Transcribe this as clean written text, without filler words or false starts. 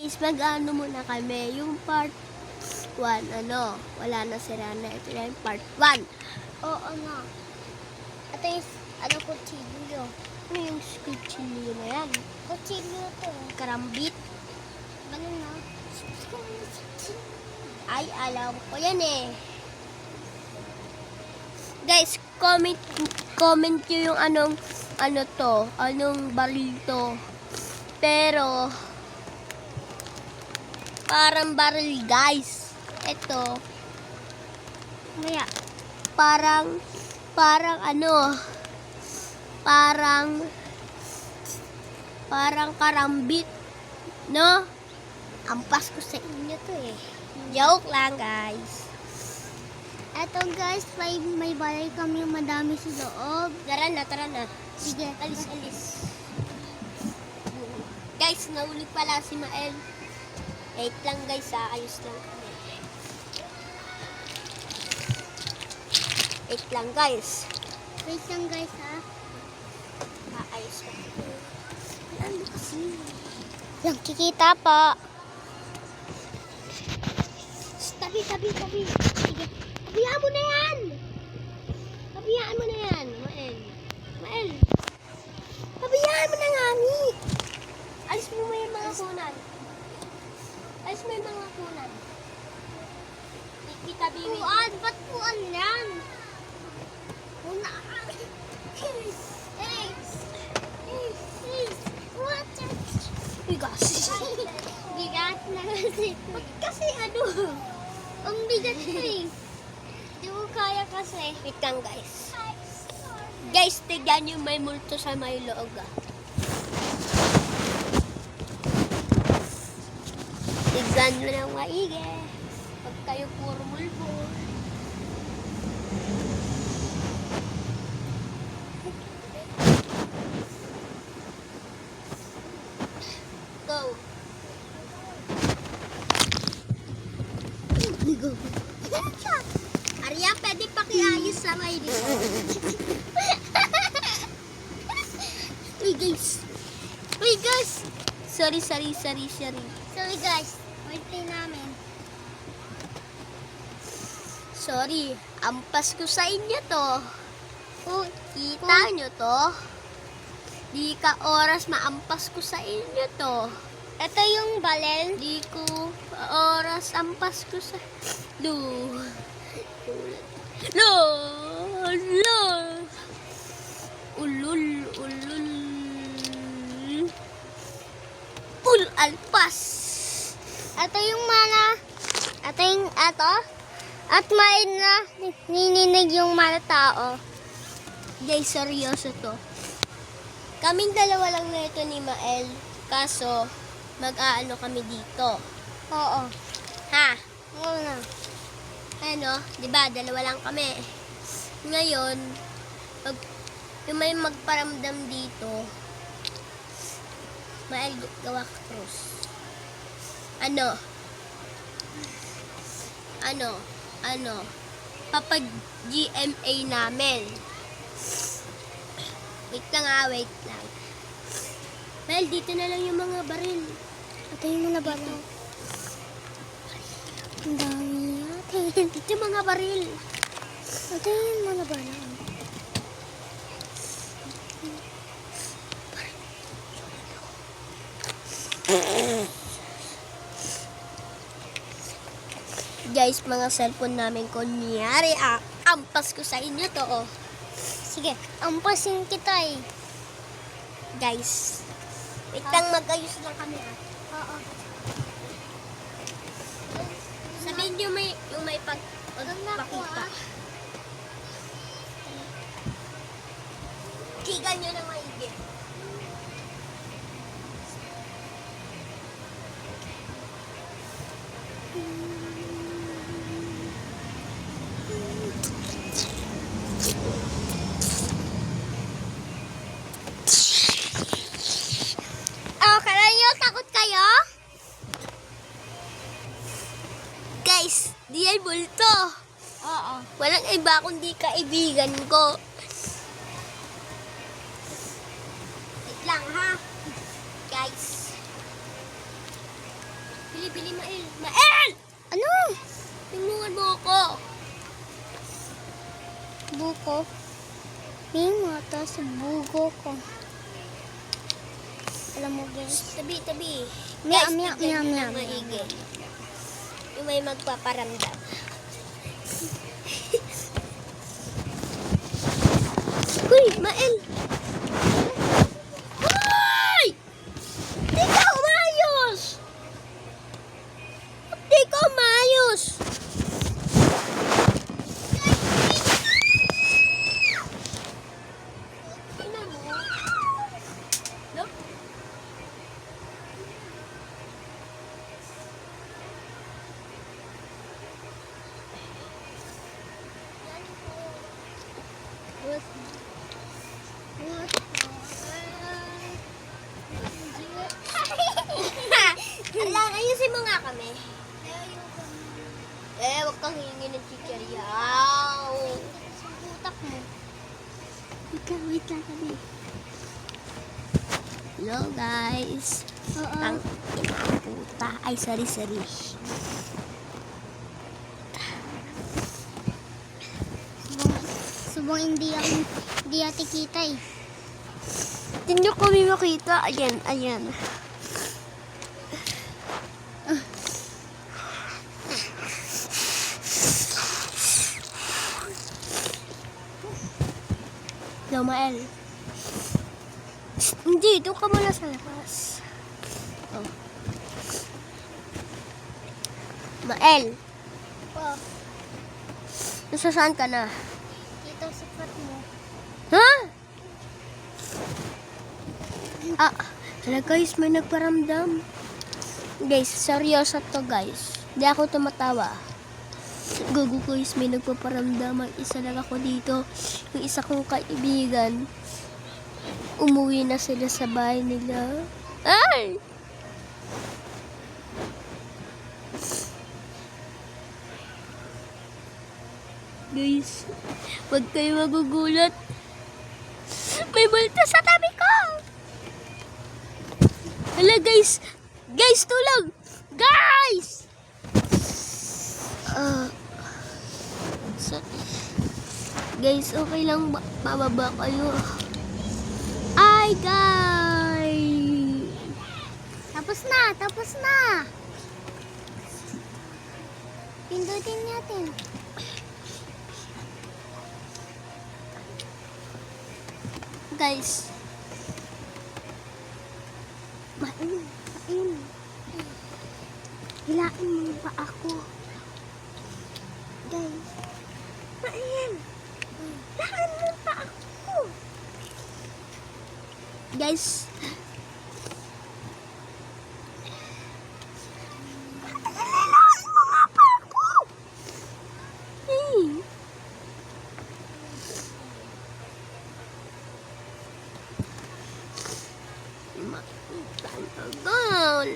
Is mag-ano muna kami, yung part 1, wala na si Rana. Ito na yung part 1. Oo nga. Ito yung, kutsilyo. Ano yung kutsilyo na yan? Kutsilyo to. Karambit? Ganun na. Ay, alam ko yan eh. Guys, comment nyo yung anong baril to. Pero, parang baril guys. Ito, Maya. parang karambit. No? Ampas ko sa inyo to eh. Joke lang guys. Eto guys, may balay kami madami sa loob. Tara na. Sige. Alis. Guys, nahuli pala si Mael. Wait lang guys, ayos lang kami. Wait lang guys. Wait lang guys ha. Ayos lang. Ano kasi? Lang kikita pa. Tabi. Sige. Tabihan mo na yan, Mael. Tabihan mo na nga, Mi. Alis mo yung mga kunan. Itabi mo. Puan, ba't puan yan? Una. What? Bigas. Bigat na kasi. Ba't kasi Ang bigat ko eh. Di mo kaya kasi. Wait lang guys. Guys, tignan yung may multo sa may loob Tignan mo ng maigi. Pag kayo puro multo. Go. Arya, pwede pakiayos sa may dito. Uy guys. Sorry. Sorry guys. Birthday namin. Sorry, ampas ko sa inyo to. Kita nyo to? Di ka oras maampas ko sa inyo to. Ito yung balel. Di ko oras ampas ko sa... Ulul. Alpas. Ito yung mana. Ito. At may nininig yung mga tao. Guys, seryoso to. Kaming dalawa lang na ito ni Mael. Kaso, mag-aano kami dito. Oo. Ha? Oo na. Diba, dalawa lang kami. Ngayon, yung may magparamdam dito, Mael, gawa ka krus. Papag GMA namin. Wait lang. Mael, dito na lang yung mga baril. Ito yung mga baril. Ang dami natin. Dito yung mga baril. Ito yung mga baril. Guys, mga cellphone namin kunyari, ampas ko sa inyo to, oh. Sige, ampasin kita eh. Guys, wait lang, mag-ayos lang kami, Oo. Sabihin nyo yung may pagpakita. Tigan nyo na maigi. Kala nyo takot kayo? Guys, di yan multo. Oo. Walang iba kundi kaibigan ko. Wait lang ha. Guys. Bili, Mael. Mael! Ano? Tingnan mo ako. Buko. Pingo to sa bugo ko. Alam mo guys. Tabi. Miam, Guys, miam, tignan miam, nyo miam. ng maigi. Yung may magpaparamdam. Uy, Mael! Uy! Di ka umayos! Di ka umayos! Tingnan mo. Look. Alan, ayusin mo nga kami. Huwag kang hingi ng chichiryaw. Sa utak mo. Wait lang kami. Hello, guys. Oo. Ang ina puta. Ay, sorry. Subong hindi ate kita eh. Hindi nyo kami makita. Ayan. Hello, Mael. Hindi, doon ka muna sa labas. Oh. Mael, Oh, nasasaan ka na? dito sa pat mo. Ha? Hala guys, may nagparamdam. Guys, seryoso to guys. Hindi ako tumatawa. Gogo guys, may nagpaparamdam. Ang isa lang ako dito. Yung isa kong kaibigan. Umuwi na sila sa bahay nila. Ay! Guys, wag kayo magugulat. May multo sa tabi ko! Hala guys! Guys, tulog! Guys! Guys, okay lang mababa kayo. Ay, guys! Tapos na. Pindutin natin. Guys. Main. Hilain mo ba ako? Guys. Main. Hilain mo ba ako? Guys. Hilain mo nga ba ako? Hey. Tagal.